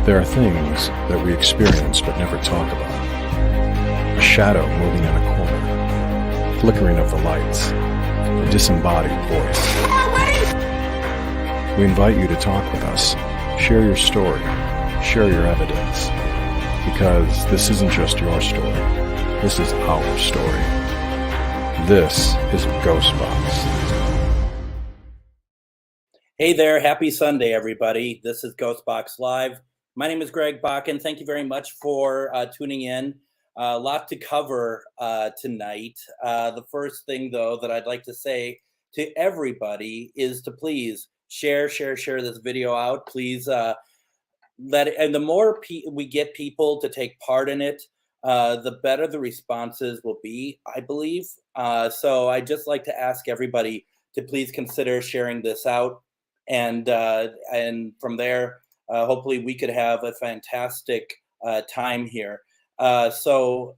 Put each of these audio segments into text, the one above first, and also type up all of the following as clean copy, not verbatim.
There are things that we experience but never talk about. A shadow moving in a corner, flickering of the lights, a disembodied voice. We invite you to talk with us, share your story, share your evidence, because this isn't just your story, this is our story. This is GhostBox. Hey there, happy Sunday, everybody. This is GhostBox Live. My name is Greg Bakun. Thank you very much for tuning in. A lot to cover tonight. The first thing, though, that I'd like to say to everybody is to please share this video out. Please let it, and the more we get people to take part in it, the better the responses will be, I believe. So I'd just like to ask everybody to please consider sharing this out. And from there, hopefully we could have a fantastic time here. So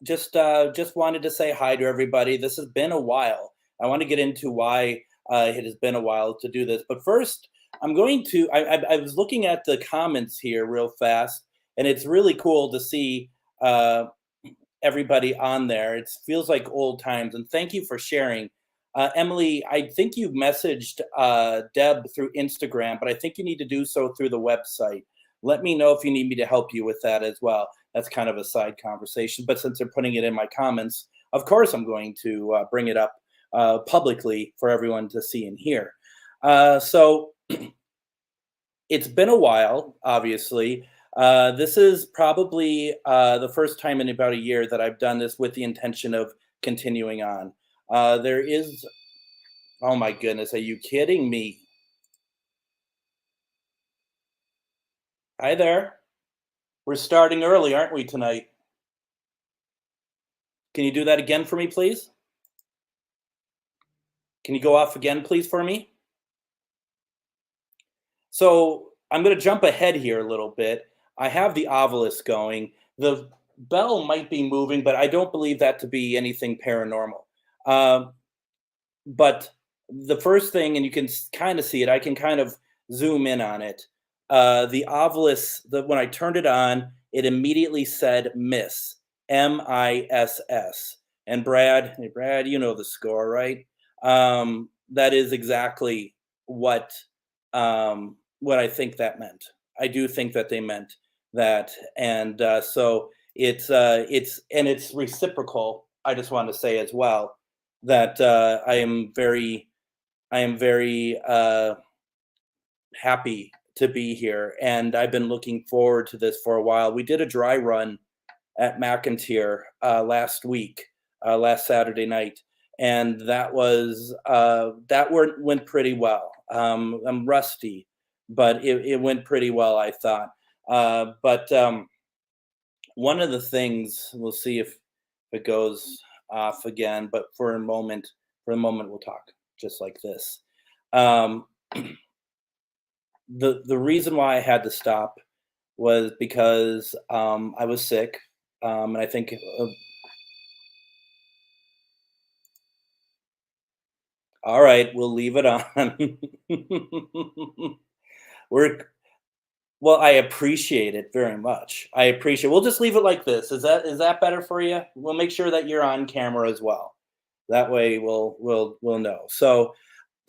just wanted to say hi to everybody. This has been a while. I want to get into why it has been a while to do this. But first, I'm going to, I was looking at the comments here real fast, and it's really cool to see everybody on there. It feels like old times, and thank you for sharing. Emily, I think you messaged Deb through Instagram, but I think you need to do so through the website. Let me know if you need me to help you with that as well. That's kind of a side conversation, but since they're putting it in my comments, of course I'm going to bring it up publicly for everyone to see and hear. So it's been a while, obviously. This is probably the first time in about a year that I've done this with the intention of continuing on. There is, oh my goodness, are you kidding me? Hi there. We're starting early, aren't we, tonight? Can you do that again for me, please? Can you go off again, please, for me? So I'm going to jump ahead here a little bit. I have the obelisk going. The bell might be moving, but I don't believe that to be anything paranormal. But the first thing, and you can kind of see it, I can kind of zoom in on it. The obelisk, when I turned it on, it immediately said miss, M-I-S-S. And Brad, hey Brad, you know the score, right? That is exactly what I think that meant. I do think that they meant that, and so it's reciprocal. I just want to say as well that I am very happy to be here, and I've been looking forward to this for a while. We did a dry run at McIntyre last week, last Saturday night, and that went pretty well. I'm rusty, but it went pretty well, I thought. But one of the things, we'll see if it goes off again, but for a moment we'll talk just like this. The reason why I had to stop was because I was sick, and I think all right, we'll leave it on. Well, I appreciate it very much. We'll just leave it like this. Is that better for you? We'll make sure that you're on camera as well. That way we'll know. So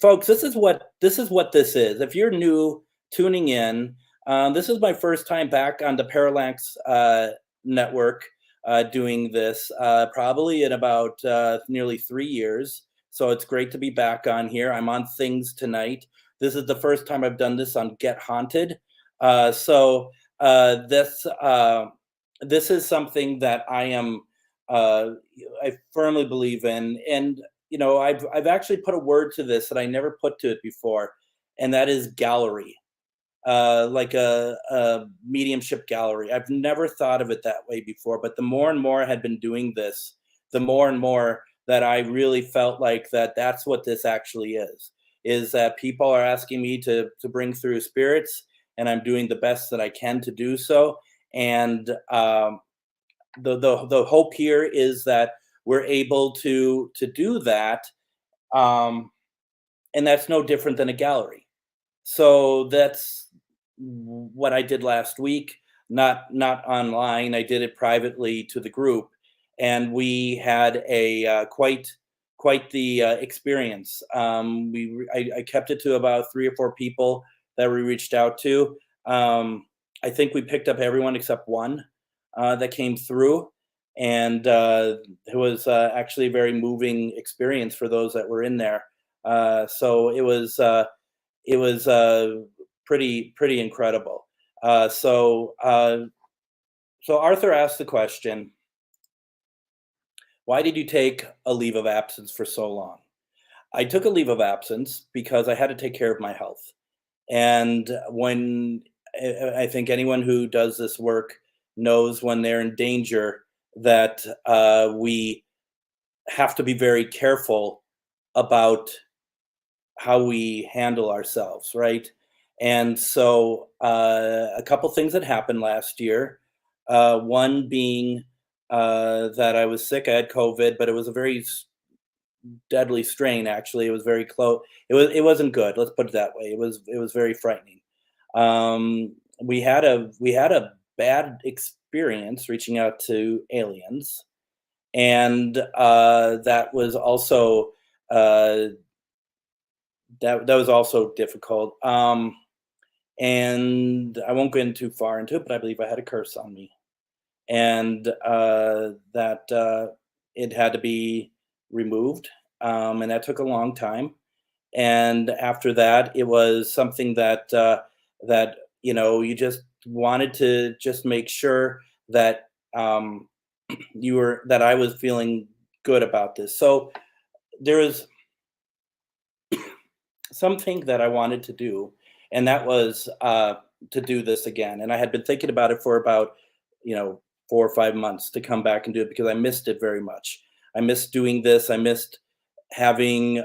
folks, this is what this is. If you're new tuning in, this is my first time back on the Paralanx network doing this, probably in about nearly 3 years. So it's great to be back on here. I'm on Things Tonight. This is the first time I've done this on Get Haunted. So this is something that I firmly believe in, and you know, I've actually put a word to this that I never put to it before, and that is gallery, like a mediumship gallery. I've never thought of it that way before, but the more and more I had been doing this, the more and more that I really felt like that's what this actually is that people are asking me to bring through spirits, and I'm doing the best that I can to do so. And the hope here is that we're able to do that, and that's no different than a gallery. So that's what I did last week, not online. I did it privately to the group, and we had a quite the experience. I kept it to about 3 or 4 people that we reached out to. I think we picked up everyone except one that came through, and it was actually a very moving experience for those that were in there. So it was pretty incredible. So Arthur asked the question, why did you take a leave of absence for so long? I took a leave of absence because I had to take care of my health. And when I think anyone who does this work knows when they're in danger that we have to be very careful about how we handle ourselves, right? And so a couple things that happened last year. One being that I was sick. I had COVID, but it was a very deadly strain. Actually, it was very close. It wasn't good. Let's put it that way. It was very frightening. We had a bad experience reaching out to aliens, and that was also that was also difficult. And I won't get too far into it, but I believe I had a curse on me, and that it had to be removed, and that took a long time. And after that, it was something that you just wanted to just make sure that that I was feeling good about this. So there was something that I wanted to do, and that was to do this again. And I had been thinking about it for about 4 or 5 months to come back and do it because I missed it very much. I missed doing this. I missed having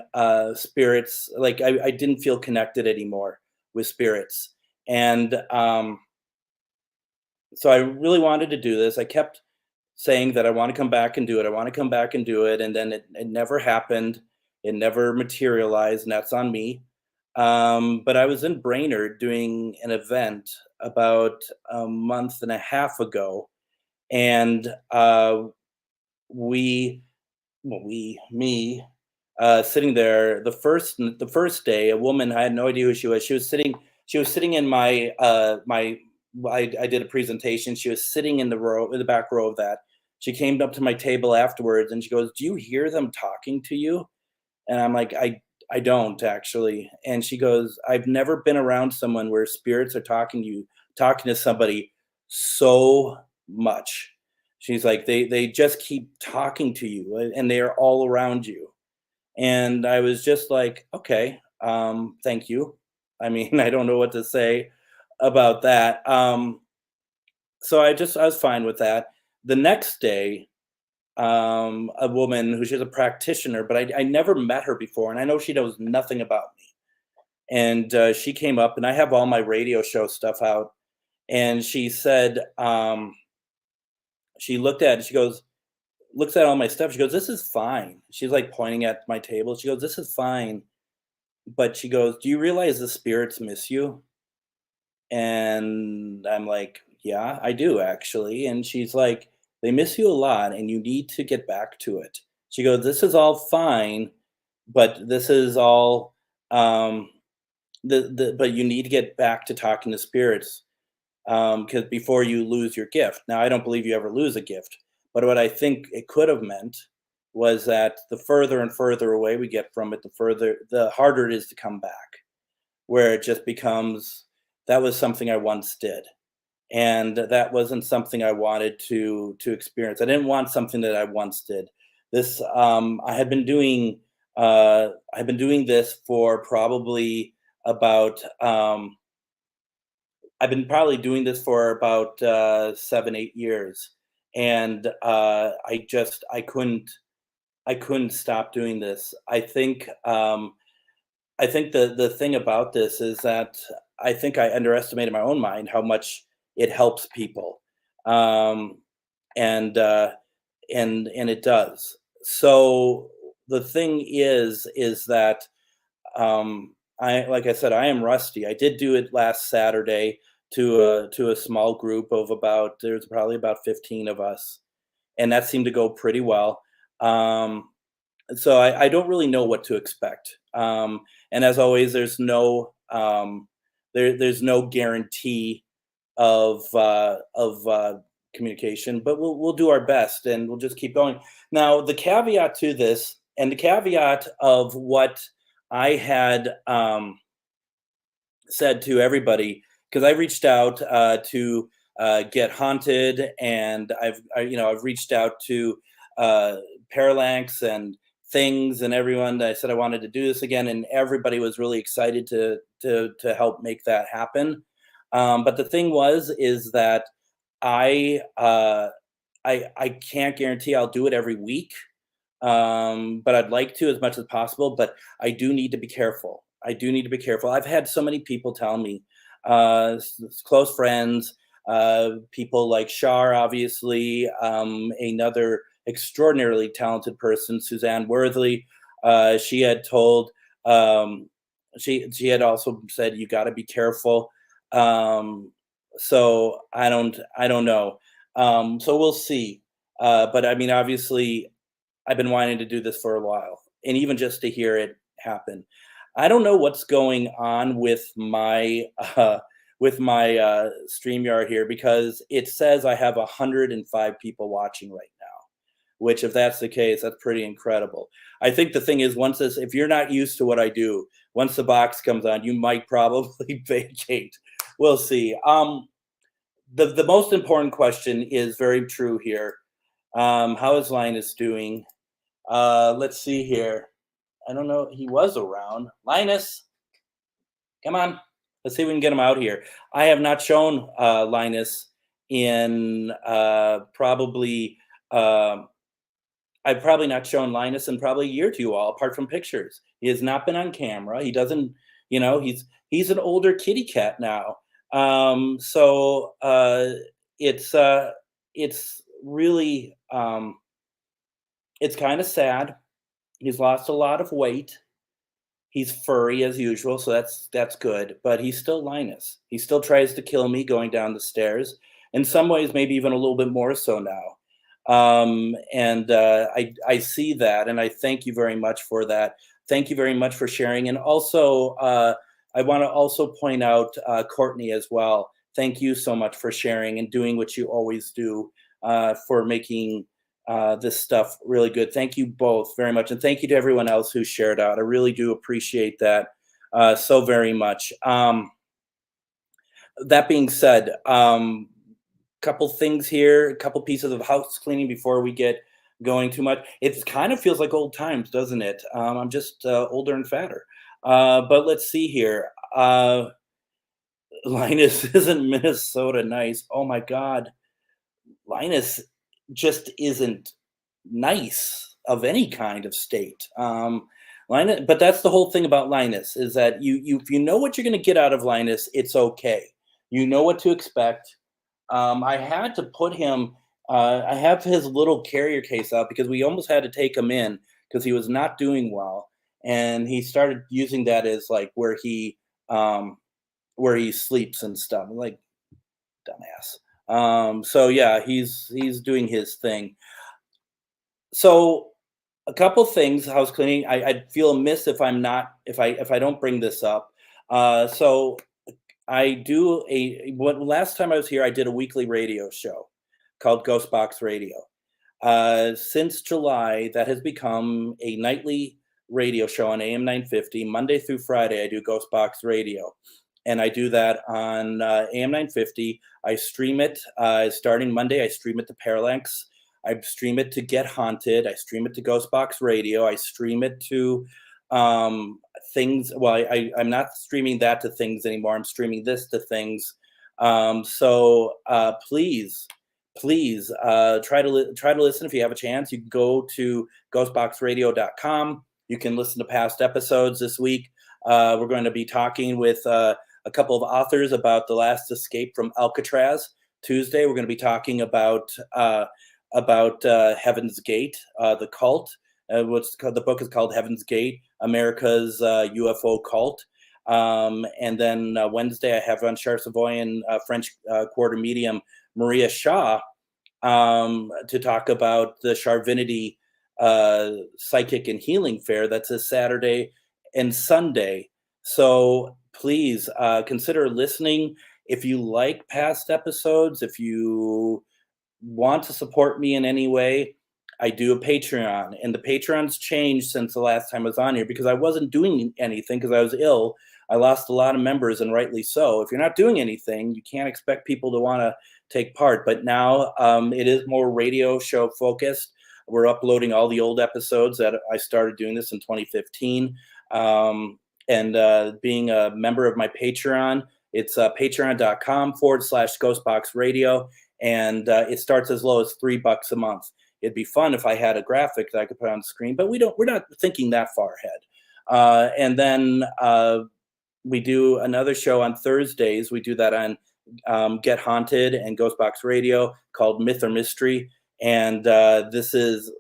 spirits. Like I didn't feel connected anymore with spirits, and so I really wanted to do this. I kept saying that I want to come back and do it. I want to come back and do it, and then it never happened. It never materialized, and that's on me. But I was in Brainerd doing an event about a month and a half ago, and me, sitting there the first day. A woman, I had no idea who she was. She was sitting in my my. I did a presentation. She was sitting in the back row of that. She came up to my table afterwards, and she goes, "Do you hear them talking to you?" And I'm like, I don't actually. And she goes, "I've never been around someone where spirits are talking to somebody so much." She's like, they just keep talking to you, and they are all around you. And I was just like, okay, thank you. I mean, I don't know what to say about that. So I was fine with that. The next day, a woman who she's a practitioner, but I never met her before, and I know she knows nothing about me. And she came up, and I have all my radio show stuff out, and she said, she looked at it, she goes, looks at all my stuff. She goes, "This is fine." She's like pointing at my table. She goes, "This is fine," but she goes, "Do you realize the spirits miss you?" And I'm like, "Yeah, I do actually." And she's like, "They miss you a lot, and you need to get back to it." She goes, "This is all fine, but this is all but you need to get back to talking to spirits, because before you lose your gift." Now, I don't believe you ever lose a gift, but what I think it could have meant was that the further and further away we get from it, the harder it is to come back, where it just becomes, that was something I once did, and that wasn't something I wanted to experience. I didn't want something that I once did. This I've been doing this for probably about I've been probably doing this for about 7, 8 years, and I couldn't stop doing this. I think the thing about this is that I think I underestimated my own mind how much it helps people, um, and and it does. So the thing is that um, like I said, I am rusty. I did do it last Saturday to a small group of there's probably about 15 of us, and that seemed to go pretty well. Um, so I don't really know what to expect. And as always, there's no guarantee of communication, but we'll do our best and we'll just keep going. Now, the caveat to this, and the caveat of what I had said to everybody, because I reached out to Get Haunted, and I've reached out to Paralanx and things and everyone. I said I wanted to do this again, and everybody was really excited to help make that happen. But the thing is that I uh, I can't guarantee I'll do it every week, but I'd like to as much as possible. But I do need to be careful. I do need to be careful. I've had so many people tell me, close friends, people like Shar, obviously, another extraordinarily talented person, Suzanne Worthley. She had told, she had also said, you got to be careful. Um, so I don't know. So we'll see. But I mean, obviously, I've been wanting to do this for a while, and even just to hear it happen. I don't know what's going on with my StreamYard here, because it says I have 105 people watching right now. Which, if that's the case, that's pretty incredible. I think the thing is, if you're not used to what I do, once the box comes on, you might probably vacate. We'll see. The most important question is very true here. How is Linus doing? Let's see here. I don't know. He was around. Linus, come on. Let's see if we can get him out here. I have not shown Linus in probably. I've probably not shown Linus in probably a year to you all, apart from pictures. He has not been on camera. He doesn't. He's an older kitty cat now. So it's really it's kind of sad. He's lost a lot of weight. He's furry as usual, so that's good. But he's still Linus. He still tries to kill me going down the stairs. In some ways, maybe even a little bit more so now. And I see that, and I thank you very much for that. Thank you very much for sharing. And also, I want to also point out Courtney as well. Thank you so much for sharing and doing what you always do for making this stuff really good. Thank you both very much. And thank you to everyone else who shared out. I really do appreciate that so very much. That being said, couple things here, a couple pieces of house cleaning before we get going too much. It kind of feels like old times, doesn't it? I'm just older and fatter. But let's see here. Linus isn't Minnesota nice. Oh my God. Linus just isn't nice of any kind of state. Linus, but that's the whole thing about Linus, is that if you know what you're going to get out of Linus, it's okay. You know what to expect. I had to put him. I have his little carrier case out because we almost had to take him in because he was not doing well, and he started using that as like where he sleeps and stuff. I'm like, dumbass. So yeah, he's doing his thing. So a couple things, house cleaning. I'd feel amiss if I don't bring this up. So last time I was here, I did a weekly radio show called GhostBox Radio. Since July, that has become a nightly radio show on AM 950. Monday through Friday, I do GhostBox Radio. And I do that on AM 950. I stream it starting Monday. I stream it to Paralanx. I stream it to Get Haunted. I stream it to GhostBox Radio. I stream it to things. Well, I'm not streaming that to things anymore. I'm streaming this to things. So please try to listen if you have a chance. You can go to ghostboxradio.com. You can listen to past episodes this week. We're going to be talking with a couple of authors about The Last Escape from Alcatraz. Tuesday, we're going to be talking about Heaven's Gate, the cult. The book is called Heaven's Gate, America's UFO Cult. And then Wednesday, I have on Char Savoyan French Quarter Medium Maria Shaw to talk about the Charvinity Psychic and Healing Fair. That's a Saturday and Sunday. So please consider listening. If you like past episodes, if you want to support me in any way, I do a Patreon, and the Patreon's changed since the last time I was on here because I wasn't doing anything because I was ill. I lost a lot of members, and rightly so. If you're not doing anything, you can't expect people to want to take part. But now it is more radio show focused. We're uploading all the old episodes that I started doing this in 2015. And being a member of my Patreon, it's patreon.com/GhostBox Radio. And it starts as low as $3 a month. It'd be fun if I had a graphic that I could put on the screen, but we're not thinking that far ahead. And then we do another show on Thursdays. We do that on Get Haunted and GhostBox Radio called Myth or Mystery. And this is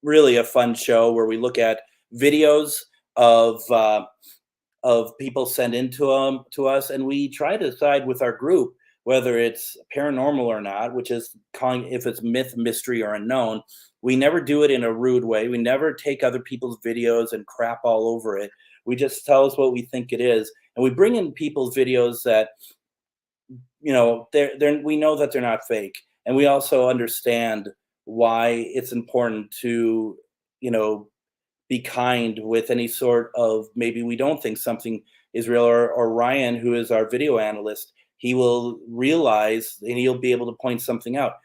really a fun show where we look at videos of people sent in to us, and we try to decide with our group whether it's paranormal or not, which is calling if it's myth, mystery, or unknown. We never do it in a rude way. We never take other people's videos and crap all over it. We just tell us what we think it is. And we bring in people's videos that, you know, we know that they're not fake. And we also understand why it's important to, you know, be kind with any sort of, maybe we don't think something is real, or Ryan, who is our video analyst, he will realize and he'll be able to point something out.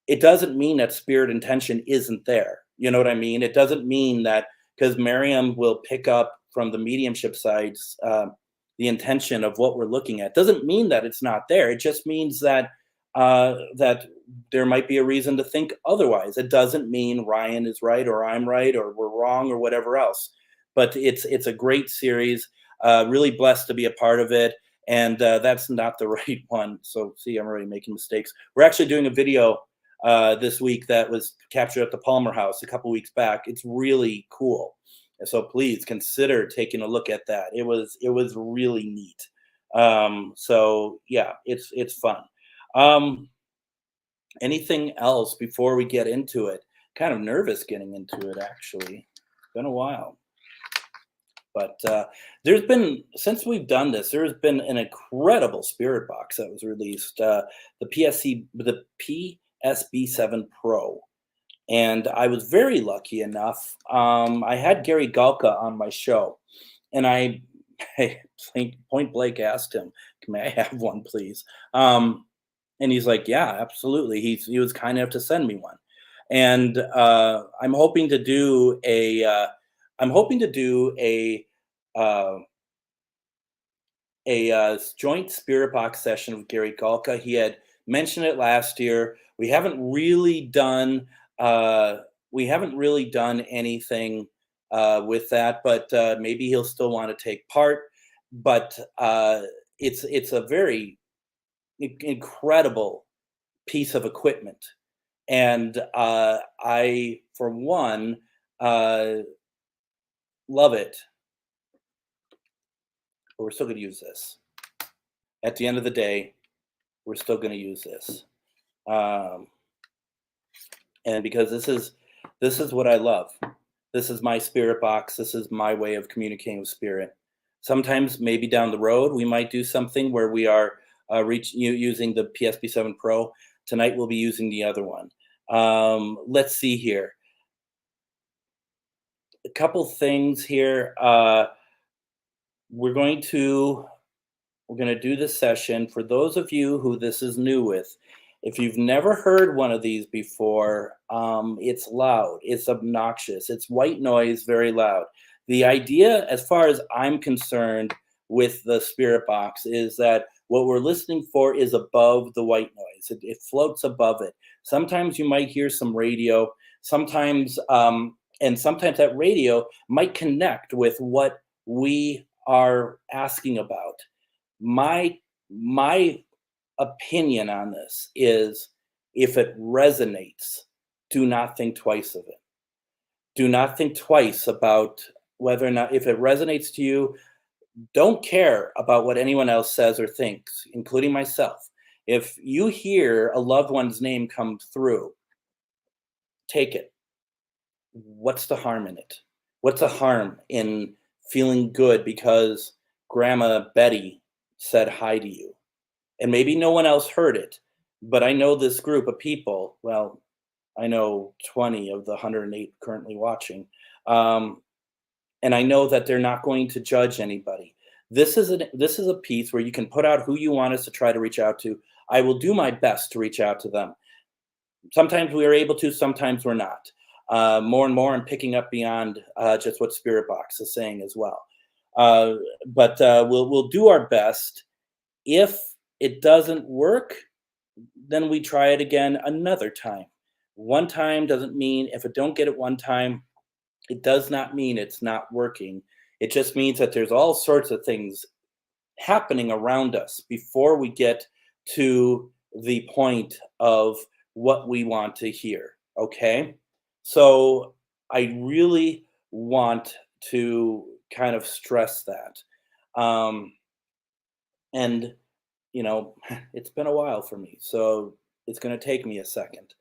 It doesn't mean that spirit intention isn't there. You know what I mean? It doesn't mean that because Miriam will pick up from the mediumship sides the intention of what we're looking at. Doesn't mean that it's not there. It just means that that there might be a reason to think otherwise. It doesn't mean Ryan is right or I'm right or we're wrong or whatever else. But it's a great series. Really blessed to be a part of it. And that's not the right one. So see, I'm already making mistakes. We're actually doing a video this week that was captured at the Palmer House a couple weeks back. It's really cool. And so please consider taking a look at that. It was really neat. So yeah, it's fun. Anything else before we get into it? Kind of nervous getting into it, actually. It's been a while. But there's been, since we've done this, there's been an incredible spirit box that was released, the PSB7 Pro. And I was very lucky enough. I had Gary Galka on my show, and I point blank asked him, "May I have one, please?" And he's like, "Yeah, absolutely." He was kind enough to send me one, and I'm hoping to do a joint spirit box session with Gary Galka. He had mentioned it last year. We haven't really done anything with that, but maybe he'll still want to take part. But it's a very incredible piece of equipment, and I, for one, love it. But we're still going to use this. At the end of the day, we're still going to use this, and because this is what I love. This is my spirit box. This is my way of communicating with spirit. Sometimes, maybe down the road, we might do something where we are using the PSB7 Pro. Tonight, we'll be using the other one. Let's see here. A couple things here. We're going to do this session. For those of you who this is new with, if you've never heard one of these before, it's loud, it's obnoxious, it's white noise, very loud. The idea, as far as I'm concerned, with the spirit box is that what we're listening for is above the white noise. It floats above it. Sometimes you might hear some radio, sometimes that radio might connect with what we are asking about. My opinion on this is, if it resonates, do not think twice of it. Do not think twice about whether or not, if it resonates to you, don't care about what anyone else says or thinks, including myself. If you hear a loved one's name come through, take it. What's the harm in it? What's the harm in feeling good because Grandma Betty said hi to you? And maybe no one else heard it, but I know this group of people. Well, I know 20 of the 108 currently watching. Um, and I know that they're not going to judge anybody. This is a piece where you can put out who you want us to try to reach out to. I will do my best to reach out to them. Sometimes we are able to, sometimes we're not. More and more, I'm picking up beyond just what Spirit Box is saying as well. Uh, but we'll do our best. If it doesn't work, then we try it again another time. One time doesn't mean if it don't get it one time, it does not mean it's not working. It just means that there's all sorts of things happening around us before we get to the point of what we want to hear. Okay. So I really want to kind of stress that. Um, and, it's been a while for me. So it's going to take me a second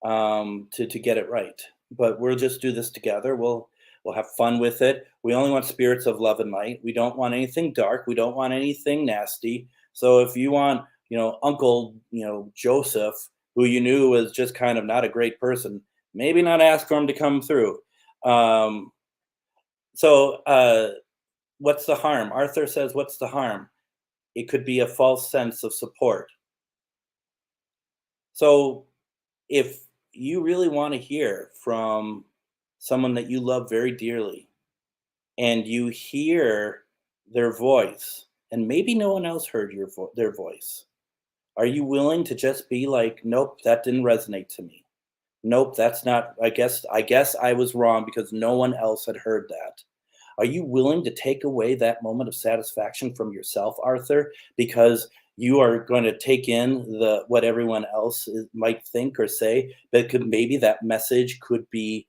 to get it right. But we'll just do this together. We'll have fun with it. We only want spirits of love and light. We don't want anything dark. We don't want anything nasty. So if you want, Uncle, Joseph, who you knew was just kind of not a great person, maybe not ask for him to come through. Um, so what's the harm? Arthur says, what's the harm? It could be a false sense of support. So if you really want to hear from someone that you love very dearly and you hear their voice and maybe no one else heard their voice, are you willing to just be like, nope, that didn't resonate to me? Nope, that's not, I guess I was wrong because no one else had heard that. Are you willing to take away that moment of satisfaction from yourself, Arthur, because you are going to take in what everyone else might think or say, but maybe that message could be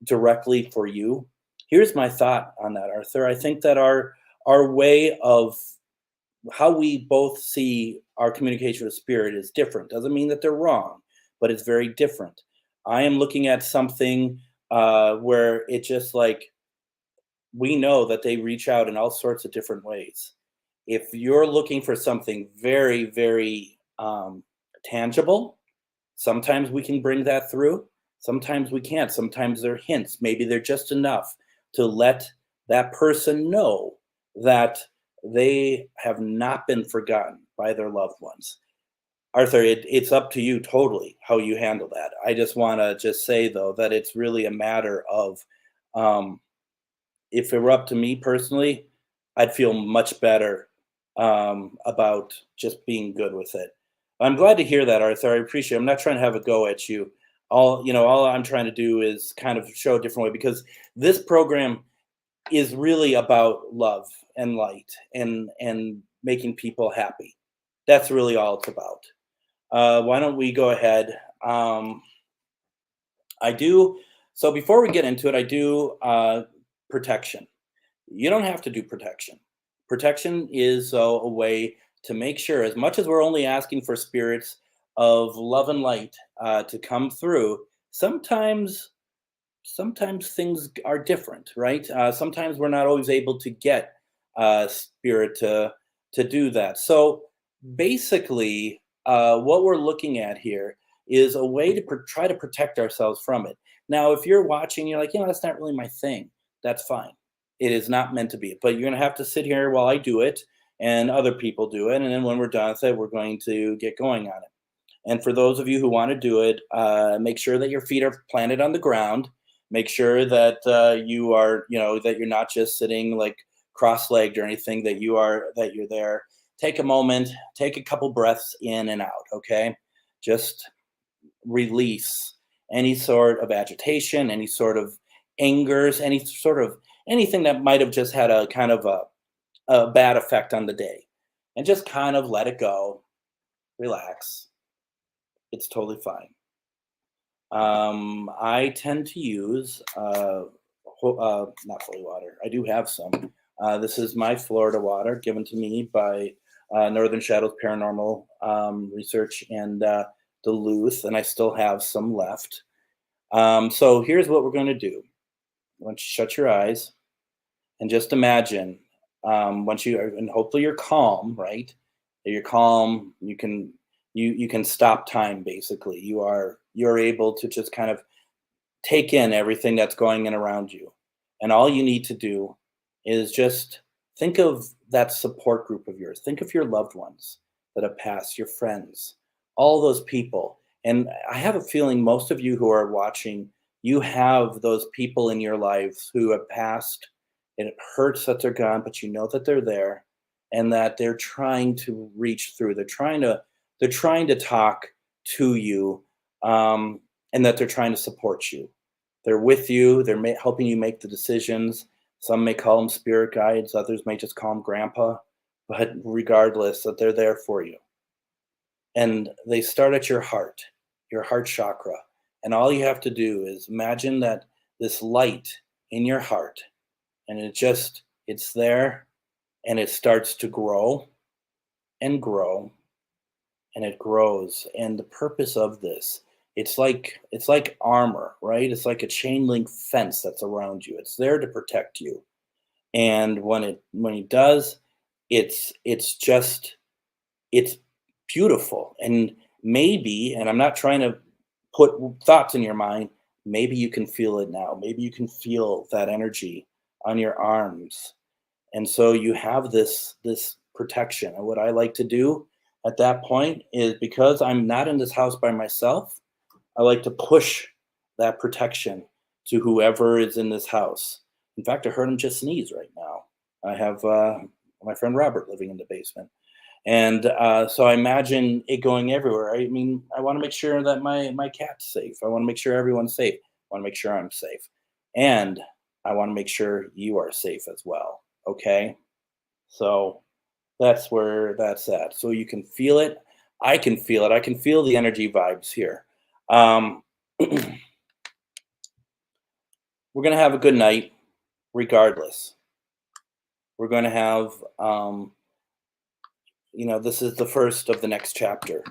directly for you? Here's my thought on that, Arthur. I think that our way of how we both see our communication with spirit is different. Doesn't mean that they're wrong, but it's very different. I am looking at something where it's just like, we know that they reach out in all sorts of different ways. If you're looking for something very, very tangible, sometimes we can bring that through. Sometimes we can't. Sometimes they're hints. Maybe they're just enough to let that person know that they have not been forgotten by their loved ones. Arthur, it's up to you totally how you handle that. I just want to just say, though, that it's really a matter of if it were up to me personally, I'd feel much better about just being good with it. I'm glad to hear that, Arthur. I appreciate it. I'm not trying to have a go at you. All I'm trying to do is kind of show a different way, because this program is really about love and light and making people happy. That's really all it's about. Why don't we go ahead? I do. So before we get into it, I do protection. You don't have to do protection. Protection is a way to make sure, as much as we're only asking for spirits of love and light to come through, sometimes things are different, right? Sometimes we're not always able to get spirit to do that. So basically, what we're looking at here is a way to try to protect ourselves from it. Now, if you're watching, you're like, that's not really my thing. That's fine. It is not meant to be. But you're going to have to sit here while I do it and other people do it. And then when we're done with it, we're going to get going on it. And for those of you who want to do it, make sure that your feet are planted on the ground. Make sure that you are, that you're not just sitting like cross-legged or anything, that you're there. Take a moment, take a couple breaths in and out, okay? Just release any sort of agitation, any sort of angers, anything that might have just had a kind of a bad effect on the day. And just kind of let it go. Relax. It's totally fine. I tend to use not holy water. I do have some This is my Florida water given to me by Northern Shadows Paranormal Research and Duluth, and I still have some left. So here's what we're going to do. I want you to shut your eyes and just imagine and hopefully you're calm, right? You're calm. You can stop time. Basically, you're able to just kind of take in everything that's going in around you, and all you need to do is just think of that support group of yours. Think of your loved ones that have passed, your friends, all those people. And I have a feeling most of you who are watching, you have those people in your lives who have passed, and it hurts that they're gone, but you know that they're there and that they're trying to reach through. They're trying to talk to you, and that they're trying to support you. They're with you. They're helping you make the decisions. Some may call them spirit guides. Others may just call them grandpa. But regardless, that they're there for you. And they start at your heart chakra. And all you have to do is imagine that this light in your heart, and it's there, and it starts to grow and grow, and it grows. And the purpose of this, it's like armor, right? It's like a chain link fence that's around you. It's there to protect you. And when it does, it's beautiful. And maybe, and I'm not trying to put thoughts in your mind, maybe you can feel it now. Maybe you can feel that energy on your arms. And so you have this protection. And what I like to do at that point is, because I'm not in this house by myself, I like to push that protection to whoever is in this house. In fact, I heard him just sneeze right now. I have my friend Robert living in the basement. And so I imagine it going everywhere. I mean, I want to make sure that my cat's safe. I want to make sure everyone's safe. I want to make sure I'm safe. And I want to make sure you are safe as well. Okay? So that's where that's at. So you can feel it. I can feel it. I can feel the energy vibes here. We're going to have a good night regardless. We're going to have, this is the first of the next chapter.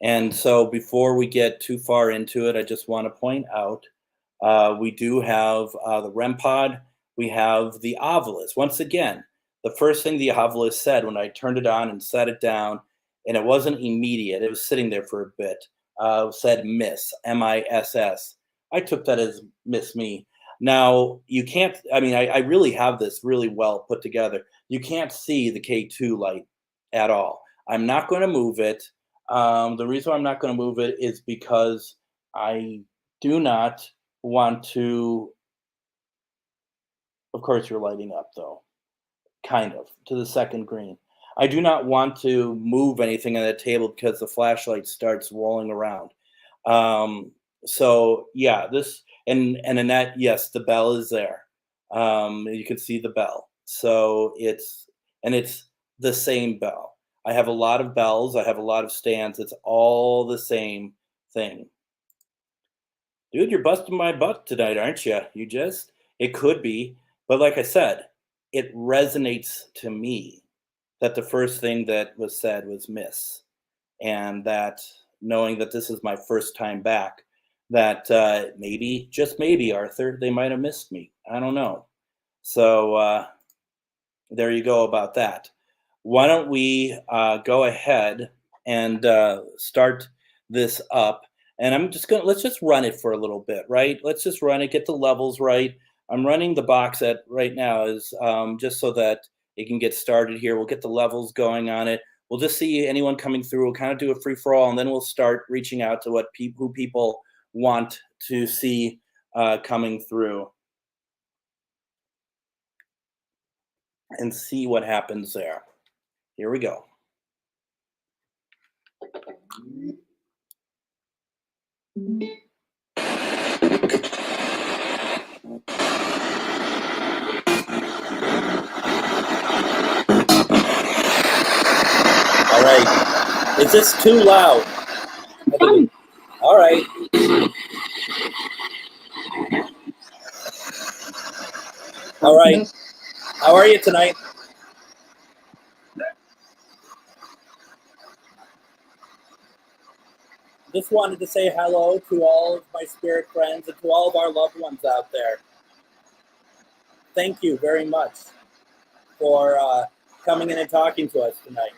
And so before we get too far into it, I just want to point out, we do have the REM pod. We have the Ovilus. Once again, the first thing the Ovilus said when I turned it on and set it down, and it wasn't immediate, it was sitting there for a bit, said miss, M-I-S-S. I took that as miss me. Now, you can't, I really have this really well put together. You can't see the K2 light at all. I'm not going to move it. The reason why I'm not going to move it is because I do not want to, of course you're lighting up though, kind of, to the second green. I do not want to move anything on the table because the flashlight starts rolling around. So yeah, this, and Annette, yes, the bell is there. You can see the bell. So it's the same bell. I have a lot of bells. I have a lot of stands. It's all the same thing. Dude, you're busting my butt tonight, aren't you? It could be. But like I said, it resonates to me that the first thing that was said was miss. And that knowing that this is my first time back, that maybe, just maybe, Arthur, they might have missed me. I don't know. So there you go about that. Why don't we go ahead and start this up? And let's just run it for a little bit, right? Let's just run it, get the levels right. I'm running the box at right now is just so that it can get started here. We'll get the levels going on it. We'll just see anyone coming through. We'll kind of do a free for all, and then we'll start reaching out to who people want to see coming through and see what happens there. Here we go. All right. Is this too loud? All right. All right. How are you tonight? Just wanted to say hello to all of my spirit friends and to all of our loved ones out there. Thank you very much for coming in and talking to us tonight.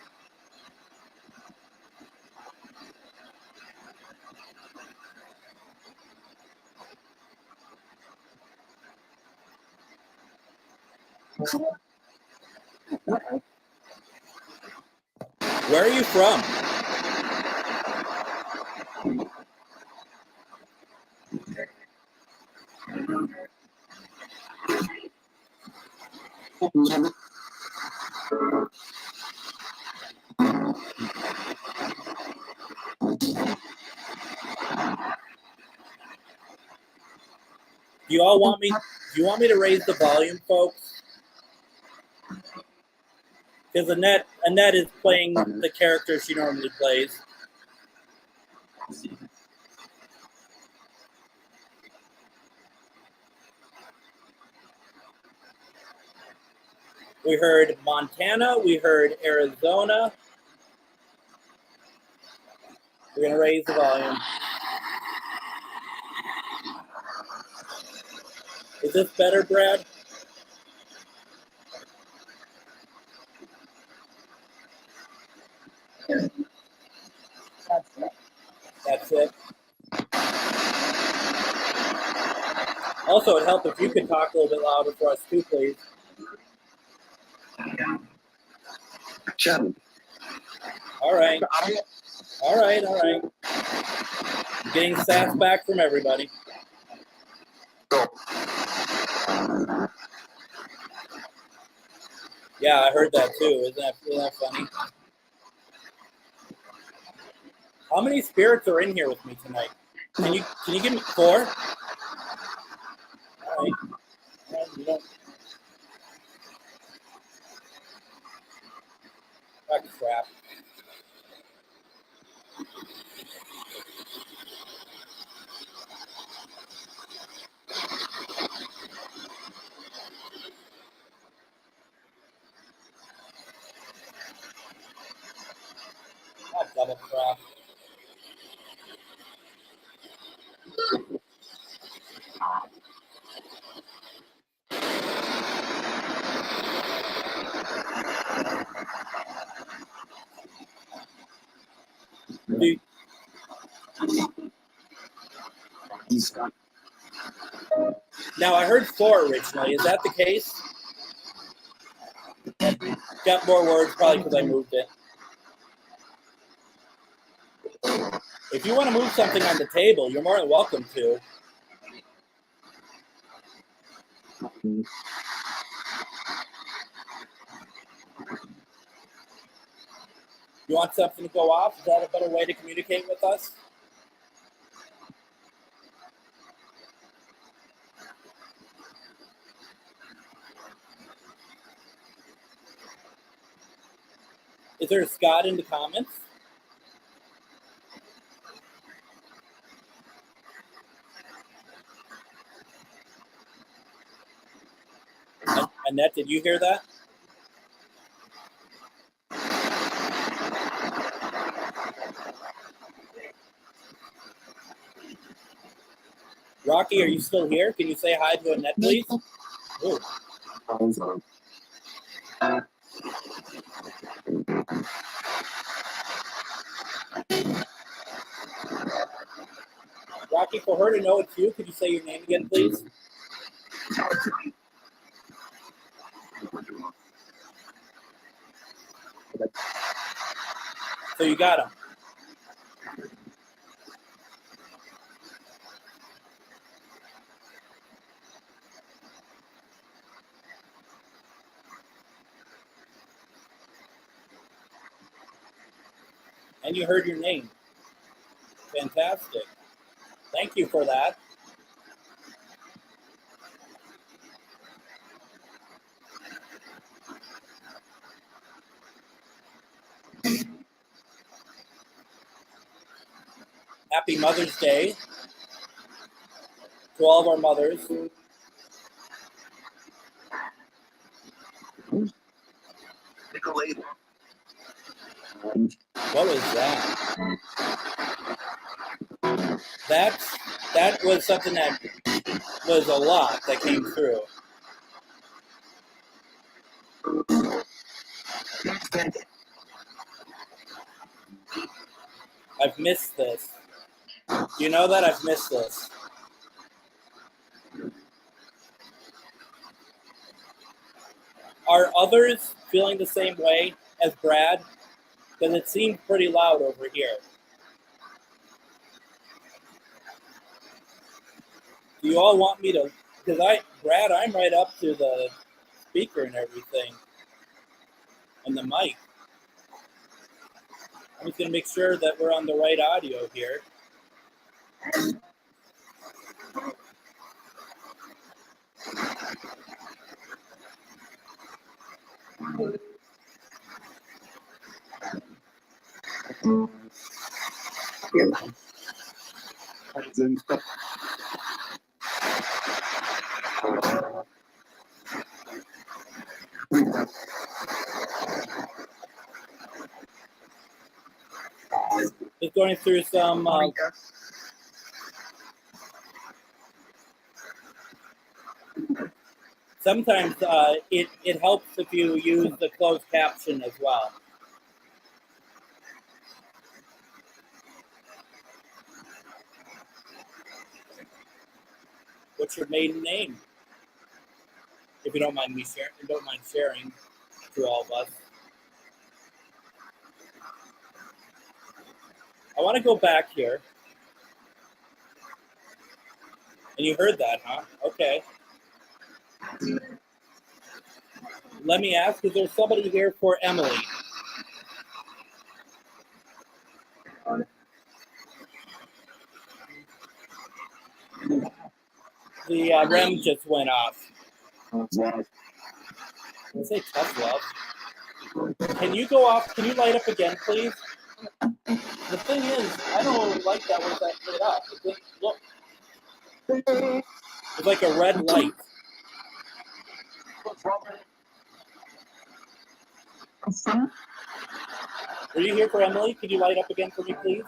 Where are you from? Do you want me to raise the volume, folks? Because Annette is playing the character she normally plays. We heard Montana, we heard Arizona. We're going to raise the volume. Is this better, Brad? That's it. Also, it'd help if you could talk a little bit louder for us too, please. All right. I'm getting sass back from everybody. Yeah, I heard that too. Isn't that funny? How many spirits are in here with me tonight? Can you give me 4? All right. Oh, crap. Oh, double crap. Now, I heard 4 originally. Is that the case? Got more words probably because I moved it. If you want to move something on the table, you're more than welcome to. You want something to go off? Is that a better way to communicate with us? Is there a Scott in the comments? Annette, did you hear that? Rocky, are you still here? Can you say hi to Annette, please? Ooh. Rocky, for her to know it's you, could you say your name again, please? So you got him. And you heard your name. Fantastic. Thank you for that. Happy Mother's Day to all of our mothers. What was that? That was something that was a lot that came through. I've missed this. You know that I've missed this. Are others feeling the same way as Brad? Because it seemed pretty loud over here. Do you all want me to? Because Brad, I'm right up to the speaker and everything, and the mic. I'm just going to make sure that we're on the right audio here. Just going through some. Sometimes it helps if you use the closed caption as well. What's your maiden name? If you don't mind me sharing to all of us. I want to go back here. And you heard that, huh? Okay. Let me ask, is there somebody here for Emily? The REM just went off. Let's say tough love. Can you go off? Can you light up again, please? The thing is, I don't like that when that lit up. Look. It's like a red light. Are you here for Emily? Can you light up again for me, please?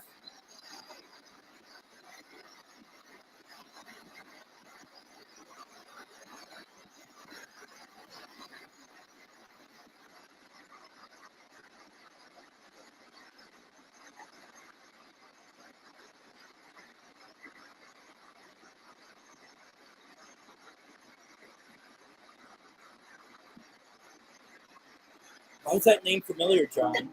Why is that name familiar, John?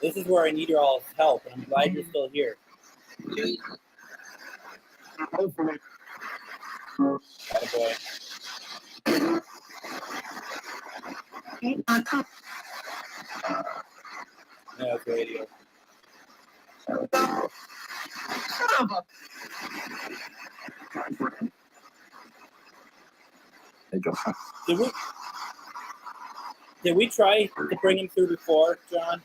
This is where I need your all's help, and I'm glad you're still here. Attaboy. Yeah, it's radio. Did we try to bring him through before, John?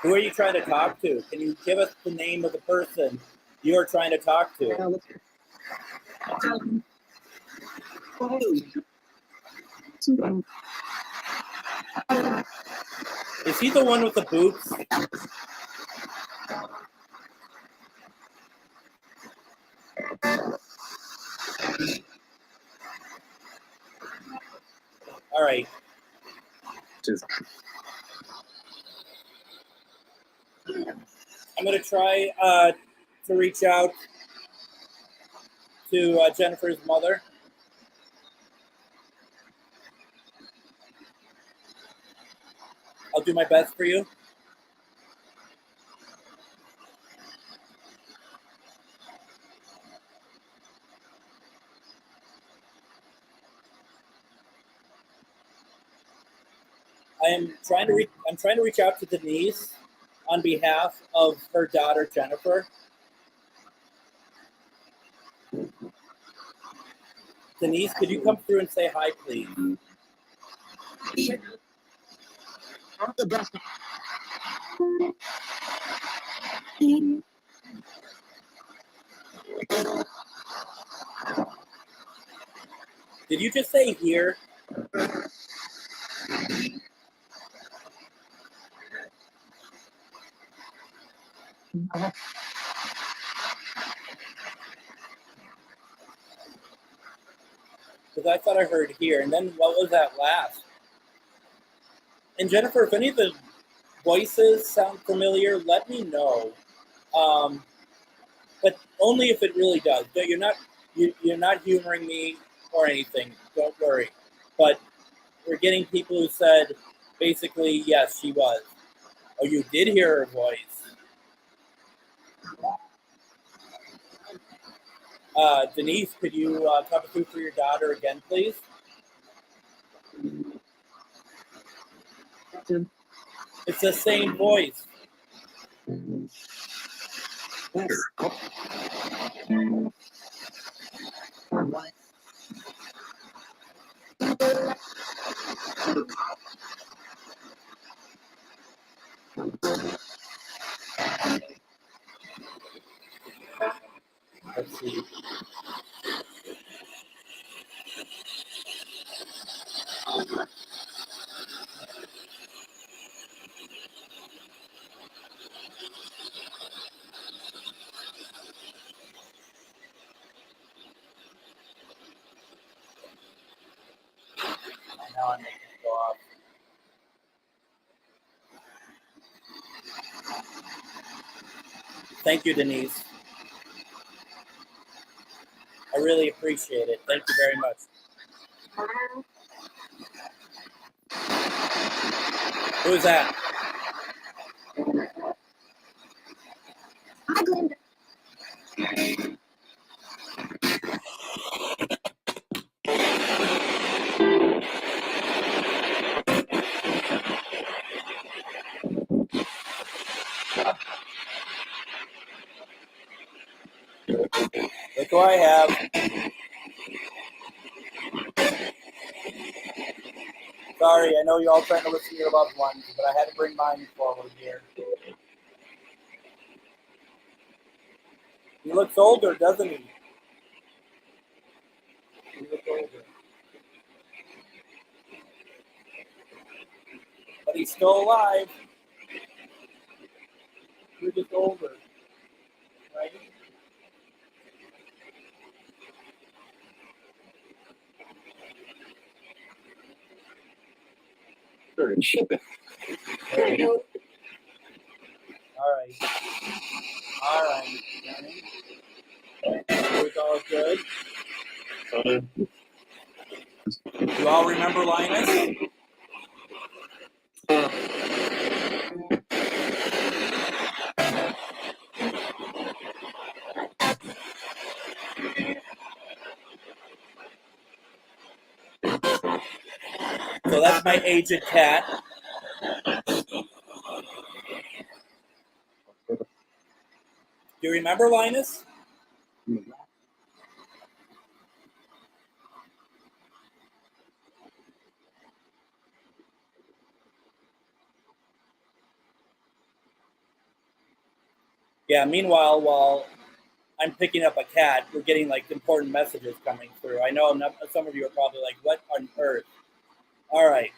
Who are you trying to talk to? Can you give us the name of the person you are trying to talk to? Is he the one with the boots? All right. I'm going to try to reach out to Jennifer's mother. I'll do my best for you. I'm trying to reach out to Denise on behalf of her daughter Jennifer. Denise, could you come through and say hi, please? Did you just say here? Because I thought I heard here. And then what was that last? And Jennifer, if any of the voices sound familiar, let me know. But only if it really does. You're not humoring me or anything. Don't worry. But we're getting people who said, basically, yes, she was. Oh, you did hear her voice. Denise, could you come through for your daughter again, please? It's the same voice. Let's see. Now I'm making it go off. Thank you, Denise. I really appreciate it. Thank you very much. Who is that? Look who I have. Sorry, I know you're all trying to listen to your loved ones, but I had to bring mine forward here. He looks older, doesn't he? He looks older. But he's still alive. You're just older, right? Ship it. All right. It's all good. You all remember Linus? So that's my aged cat. Do you remember Linus? Yeah, meanwhile, while I'm picking up a cat, we're getting like important messages coming through. I know some of you are probably like, what on earth? All right.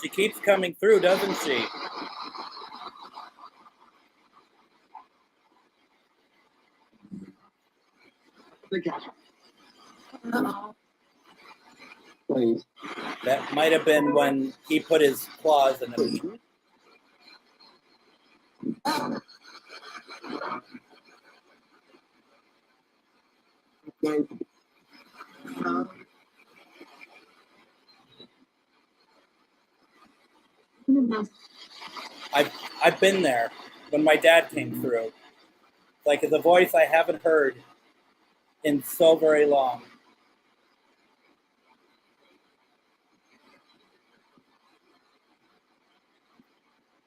She keeps coming through, doesn't she? Please. That might have been when he put his claws in the meat. I've been there when my dad came through. Like it's a voice I haven't heard in so very long.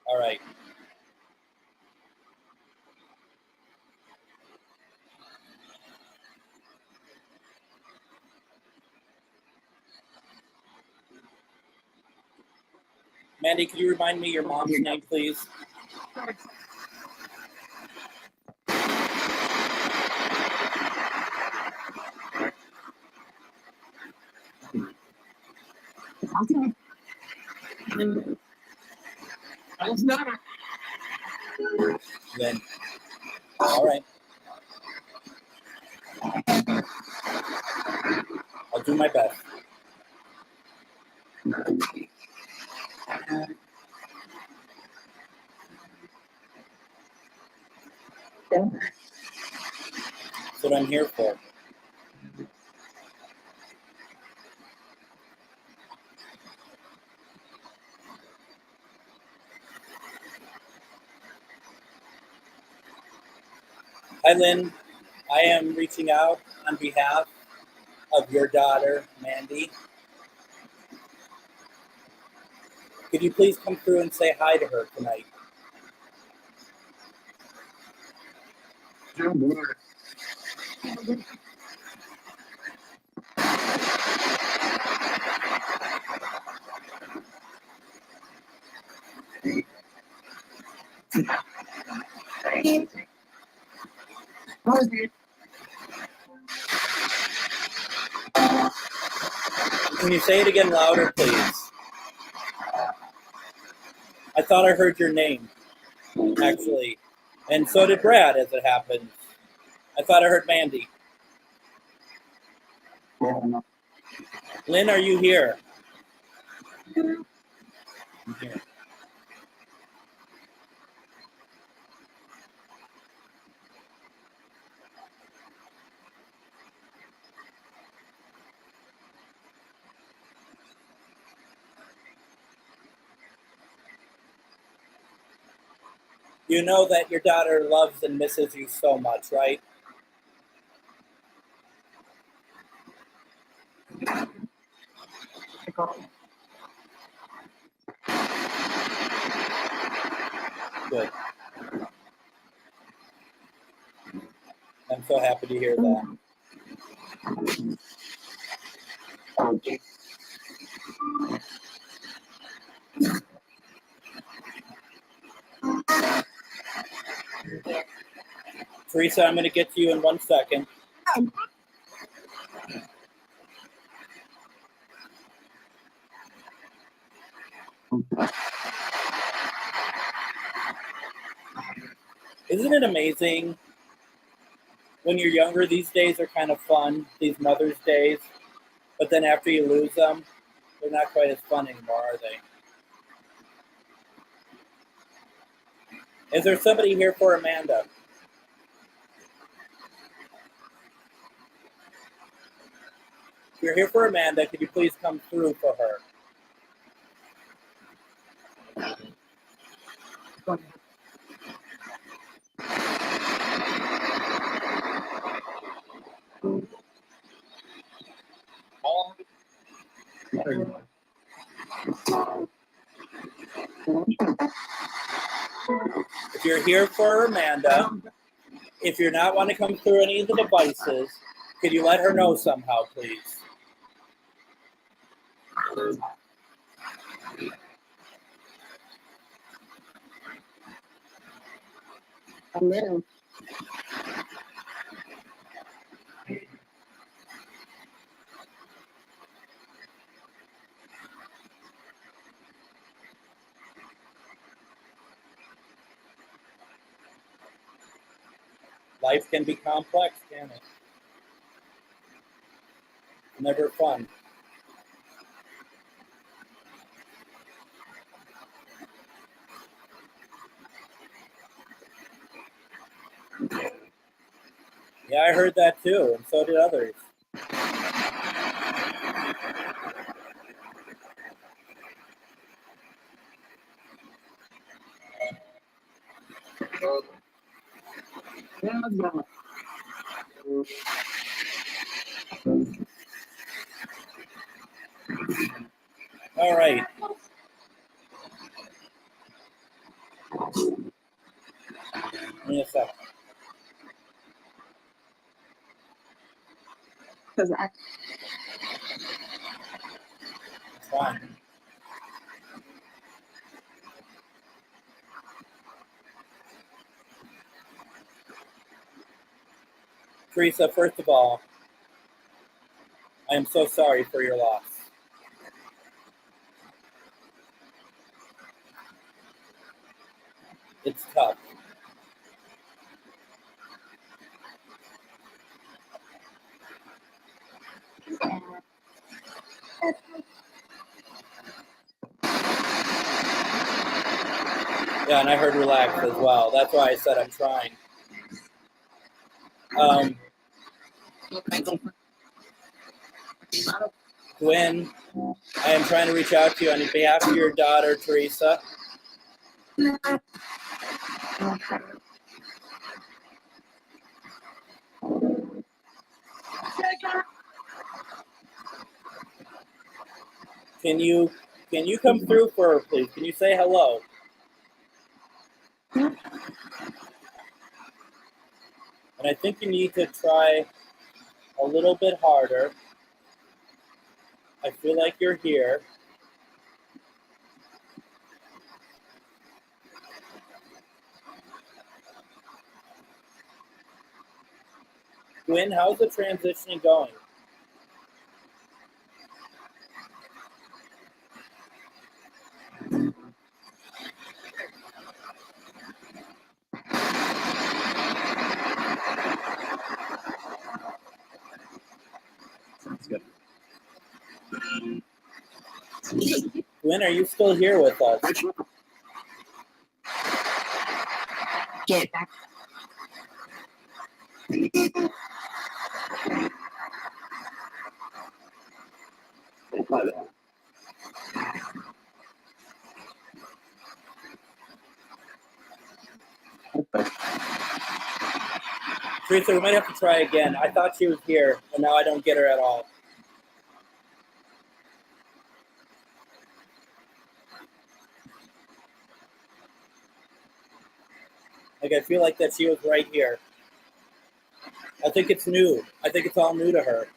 All right. Mandy, could you remind me your mom's name, please? Lynn. All right. I'll do my best. That's what I'm here for. Hi, Lynn. I am reaching out on behalf of your daughter, Mandy. Could you please come through and say hi to her tonight? Can you say it again louder, please? I thought I heard your name, actually. And so did Brad, as it happened. I thought I heard Mandy. Lynn, are you here? I'm here. You know that your daughter loves and misses you so much, right? Good. I'm so happy to hear that. Teresa, I'm going to get to you in 1 second. Isn't it amazing? When you're younger, these days are kind of fun, these Mother's Days. But then after you lose them, they're not quite as fun anymore, are they? Is there somebody here for Amanda? If you're here for Amanda, could you please come through for her? If you're here for Amanda, if you're not want to come through any of the devices, could you let her know somehow, please? Hello. Life can be complex, can't it? Never fun. Yeah, I heard that too, and so did others. All right. Give me a second. Because I It's fine. Teresa, first of all, I am so sorry for your loss. It's tough. Yeah, and I heard relax as well. That's why I said I'm trying. Gwen, I am trying to reach out to you on behalf of your daughter, Teresa. Can you come through for her, please? Can you say hello? And I think you need to try a little bit harder. I feel like you're here. Gwen, how's the transitioning going? sounds good. Gwen, are you still here with us? Get back. Teresa, we might have to try again. I thought she was here, and now I don't get her at all. Like, I feel like that she was right here. I think it's new. I think it's all new to her.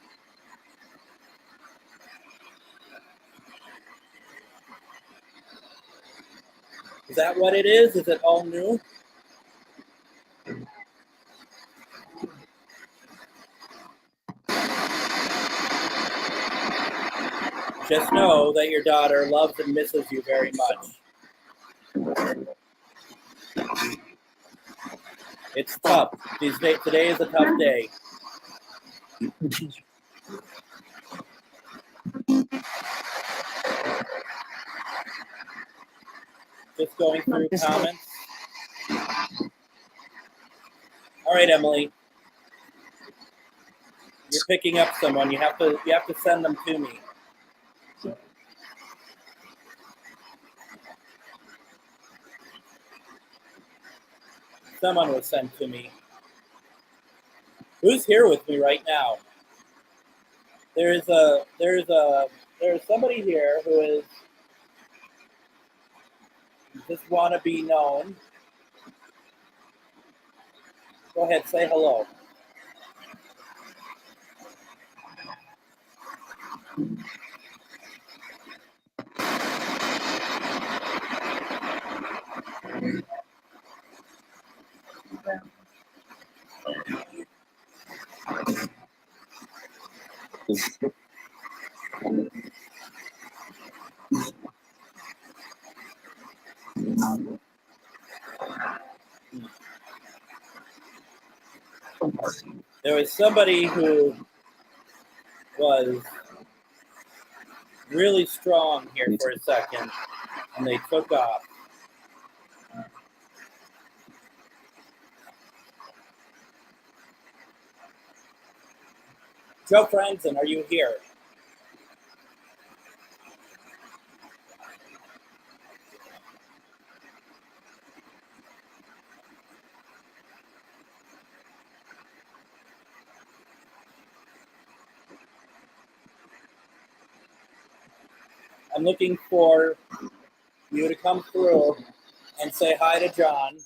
Is that what it is? Is it all new? Just know that your daughter loves and misses you very much. It's tough. Today is a tough day. Just going through comments. All right, Emily. You're picking up someone. You have to send them to me. Someone was sent to me. Who's here with me right now? There's somebody here who is just want to be known. Go ahead, say hello. There was somebody who was really strong here for a second, and they took off. Joe Franzen, are you here? I'm looking for you to come through and say hi to John.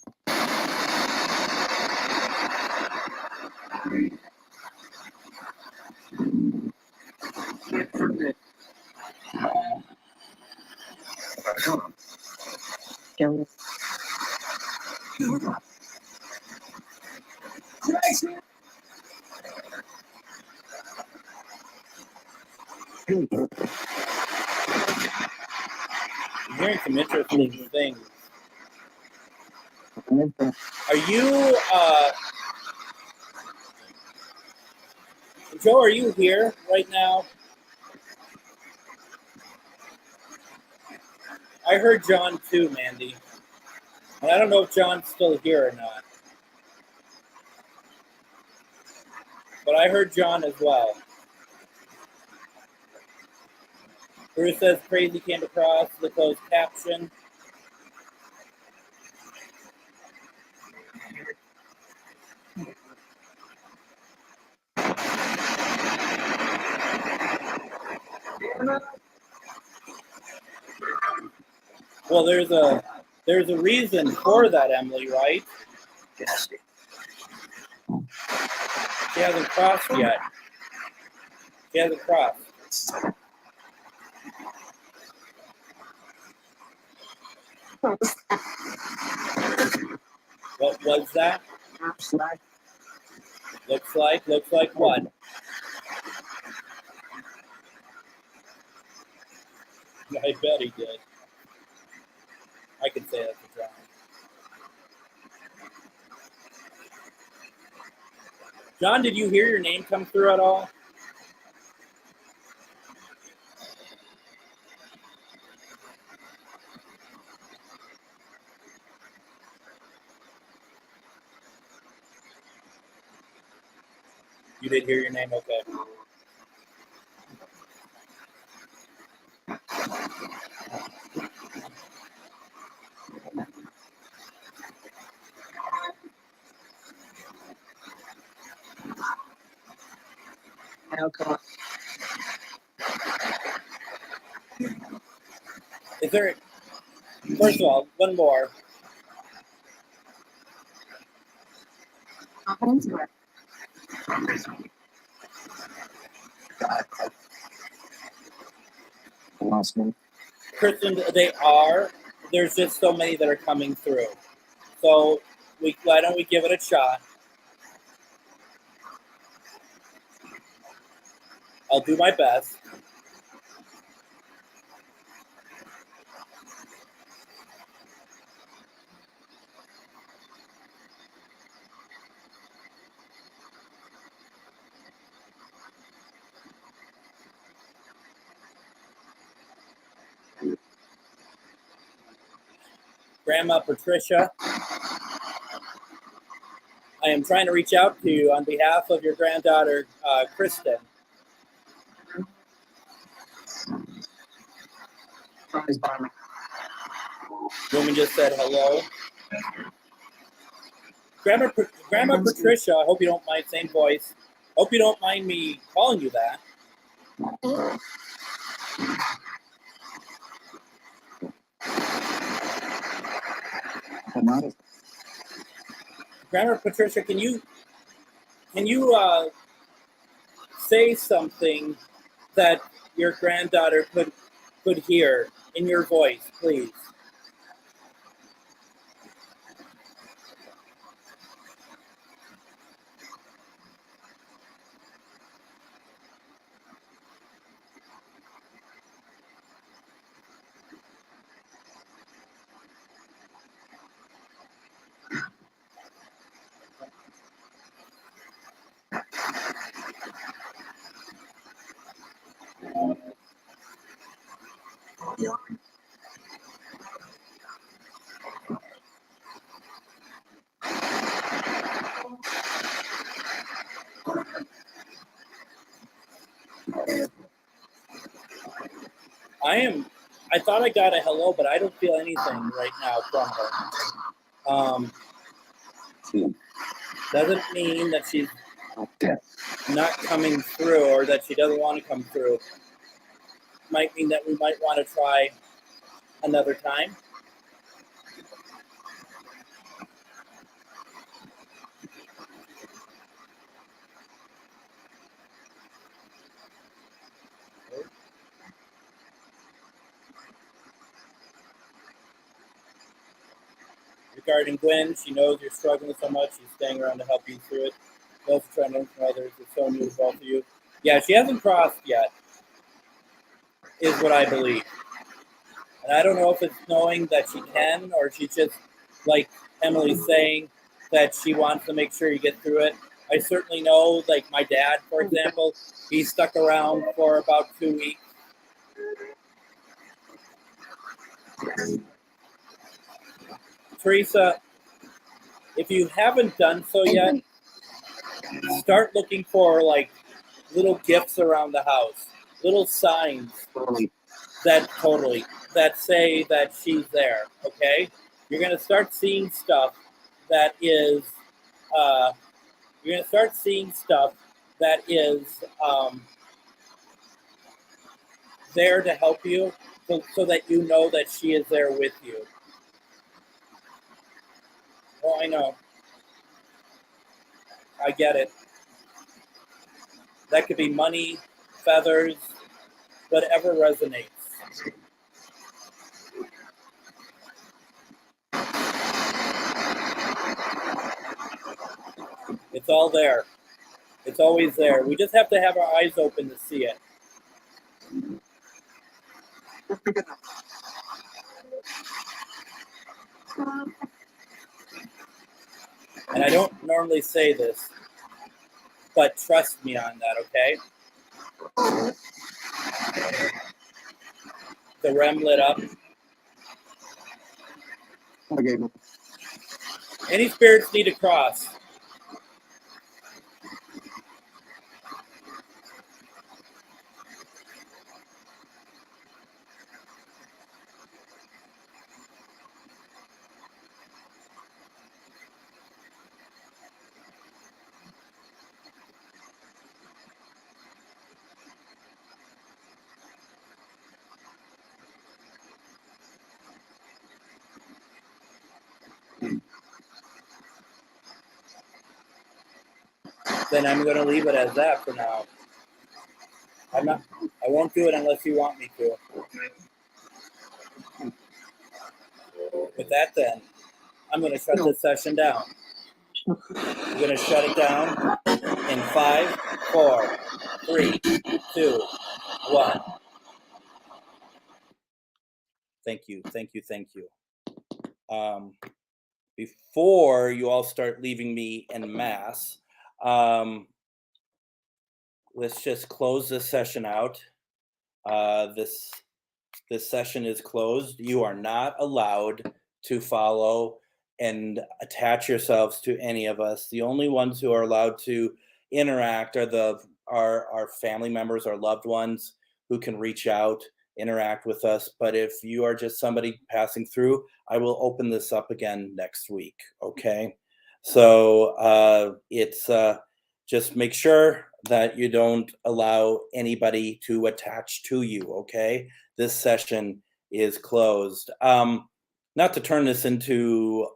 I'm hearing some interesting things. Are you, Joe, are you here right now? I heard John too, Mandy. And I don't know if John's still here or not. But I heard John as well. Bruce says crazy came across the closed caption. Well, there's a reason for that, Emily, right? Yes. She hasn't crossed yet. She hasn't crossed. What was that? Looks like what? I bet he did. I can say that to John. John, did you hear your name come through at all? You did hear your name? Okay. Is there, first of all, one more. Kristen, they are. There's just so many that are coming through. So why don't we give it a shot? I'll do my best. Grandma Patricia, I am trying to reach out to you on behalf of your granddaughter, Kristen. Woman just said hello. Grandma Patricia, I hope you don't mind, same voice. Hope you don't mind me calling you that. Grandma Patricia, can you say something that your granddaughter could hear in your voice, please? I thought I got a hello, but I don't feel anything right now from her. Doesn't mean that she's not coming through or that she doesn't want to come through. might mean that we might want to try another time. Regarding Gwen, she knows you're struggling so much. She's staying around to help you through it. Those are trying to learn from others. It's so new to both of you. Yeah, she hasn't crossed yet, is what I believe. And I don't know if it's knowing that she can, or she's just, like Emily's saying, that she wants to make sure you get through it. I certainly know, like my dad, for example, he stuck around for about 2 weeks. Teresa, if you haven't done so yet, start looking for like little gifts around the house, little signs that say that she's there. Okay, you're gonna start seeing stuff that is there to help you, so that you know that she is there with you. Oh, I know. I get it. That could be money, feathers, whatever resonates. It's all there. It's always there. We just have to have our eyes open to see it. And I don't normally say this, but trust me on that, okay? The REM lit up. Okay. Any spirits need to cross. Then I'm going to leave it as that for now. I won't do it unless you want me to. With that, then, I'm going to shut this session down. I'm going to shut it down in 5, 4, 3, 2, 1. Thank you. Before you all start leaving me en masse, let's just close this session out. This session is closed. You are not allowed to follow and attach yourselves to any of us. The only ones who are allowed to interact are our family members, our loved ones who can reach out, interact with us. But if you are just somebody passing through, I will open this up again next week. Okay. So it's just make sure that you don't allow anybody to attach to you. Okay. This session is closed. Not to turn this into,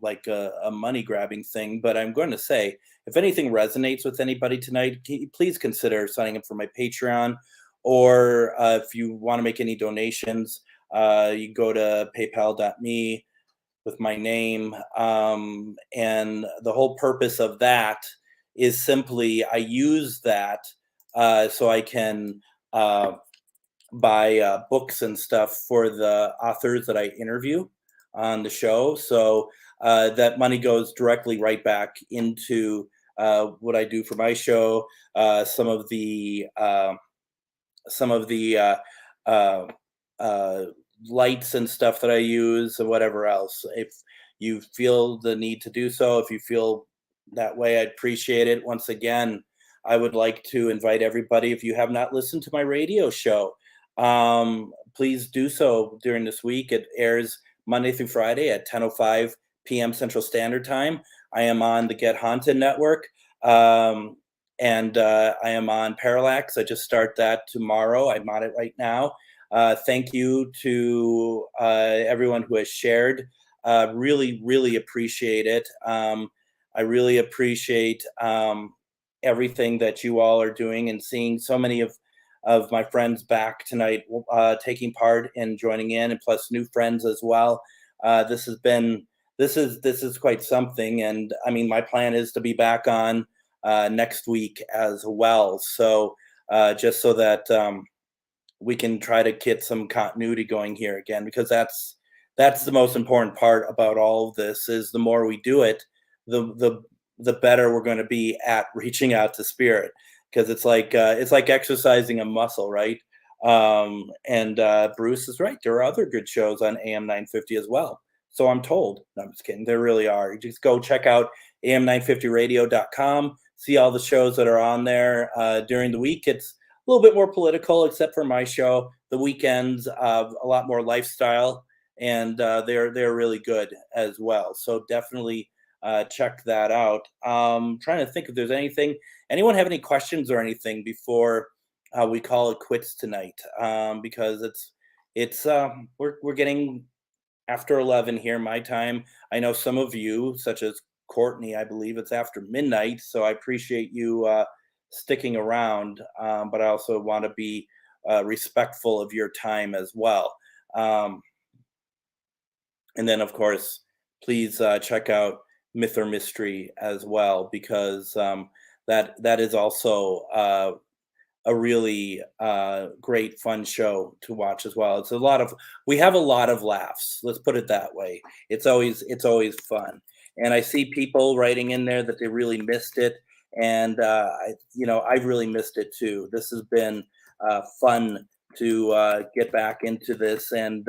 like a money grabbing thing, but I'm going to say, if anything resonates with anybody tonight, please consider signing up for my Patreon, or if you want to make any donations, you go to paypal.me with my name. And the whole purpose of that is simply I use that so I can buy books and stuff for the authors that I interview on the show. So that money goes directly right back into what I do for my show. Some of the lights and stuff that I use, and whatever else. If you feel the need to do so, if you feel that way, I'd appreciate it. Once again, I would like to invite everybody, if you have not listened to my radio show, please do so during this week. It airs Monday through Friday at 10:05 p.m. Central Standard Time. I am on the Get Haunted Network. And I am on Paralanx. I just start that tomorrow. I'm on it right now. Thank you to everyone who has shared. Really, really appreciate it. I really appreciate everything that you all are doing, and seeing so many of my friends back tonight, taking part and joining in, and plus new friends as well. This is quite something, and I mean, my plan is to be back on next week as well. So just so that we can try to get some continuity going here again, because that's the most important part about all of this. Is the more we do it, the better we're going to be at reaching out to spirit, because it's like exercising a muscle, right? And Bruce is right. There are other good shows on AM 950 as well. So I'm told. No, I'm just kidding. There really are. You just go check out am950radio.com. See all the shows that are on there during the week. It's a little bit more political, except for my show. The weekends, a lot more lifestyle, and they're really good as well. So definitely check that out. Trying to think if there's anyone have any questions or anything before we call it quits tonight, because it's we're getting after 11 here, my time. I know some of you, such as Courtney, I believe it's after midnight, so I appreciate you sticking around, but I also want to be respectful of your time as well. And then, of course, please check out Myth or Mystery as well, because that is also a really great, fun show to watch as well. We have a lot of laughs. Let's put it that way. It's always fun. And I see people writing in there that they really missed it. And, I've really missed it too. This has been fun to get back into this and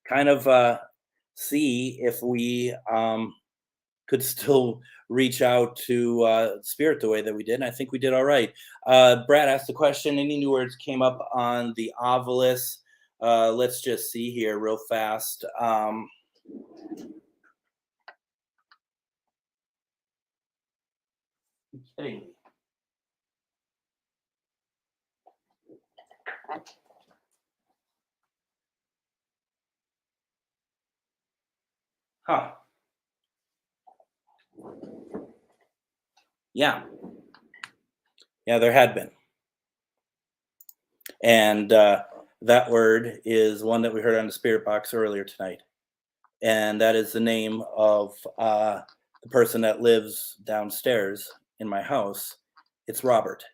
kind of see if we could still reach out to spirit the way that we did. And I think we did all right. Brad asked the question, any new words came up on the Ovilus? Let's just see here real fast. Kidding me. Huh. Yeah, there had been. And that word is one that we heard on the Spirit Box earlier tonight. And that is the name of the person that lives downstairs in my house. It's Robert.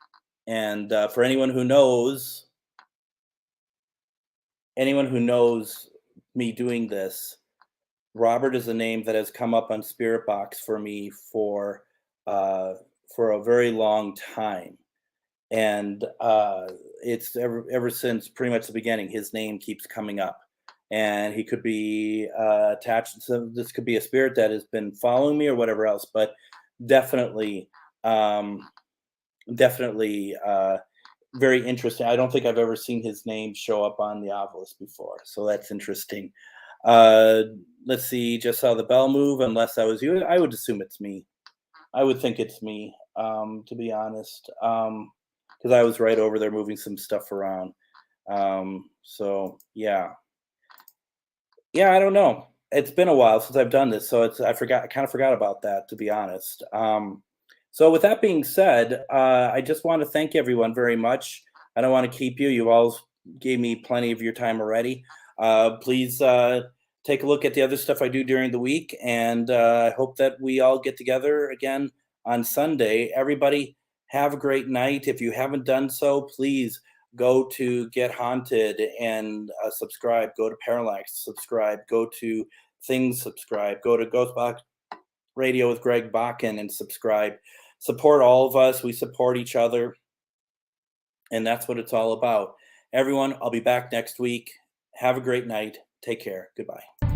And for anyone who knows me doing this, Robert is a name that has come up on Spirit Box for me for a very long time, and it's ever since pretty much the beginning. His name keeps coming up, and he could be attached. So this could be a spirit that has been following me or whatever else, but definitely very interesting. I don't think I've ever seen his name show up on the Ovilus before, so that's interesting. Let's see, just saw the bell move. Unless that was you, I would assume it's me. I would think it's me, to be honest, because I was right over there moving some stuff around. So yeah, I don't know. It's been a while since I've done this, so I kind of forgot about that, to be honest. So with that being said, I just want to thank everyone very much. I don't want to keep you. You all gave me plenty of your time already. Please take a look at the other stuff I do during the week, and I hope that we all get together again on Sunday. Everybody have a great night. If you haven't done so, please go to Get Haunted and subscribe. Go to Paralanx, subscribe. Go to Things, subscribe. Go to GhostBox Radio with Greg Bakun and subscribe. Support all of us. We support each other, and that's what it's all about. Everyone, I'll be back next week. Have a great night. Take care. Goodbye.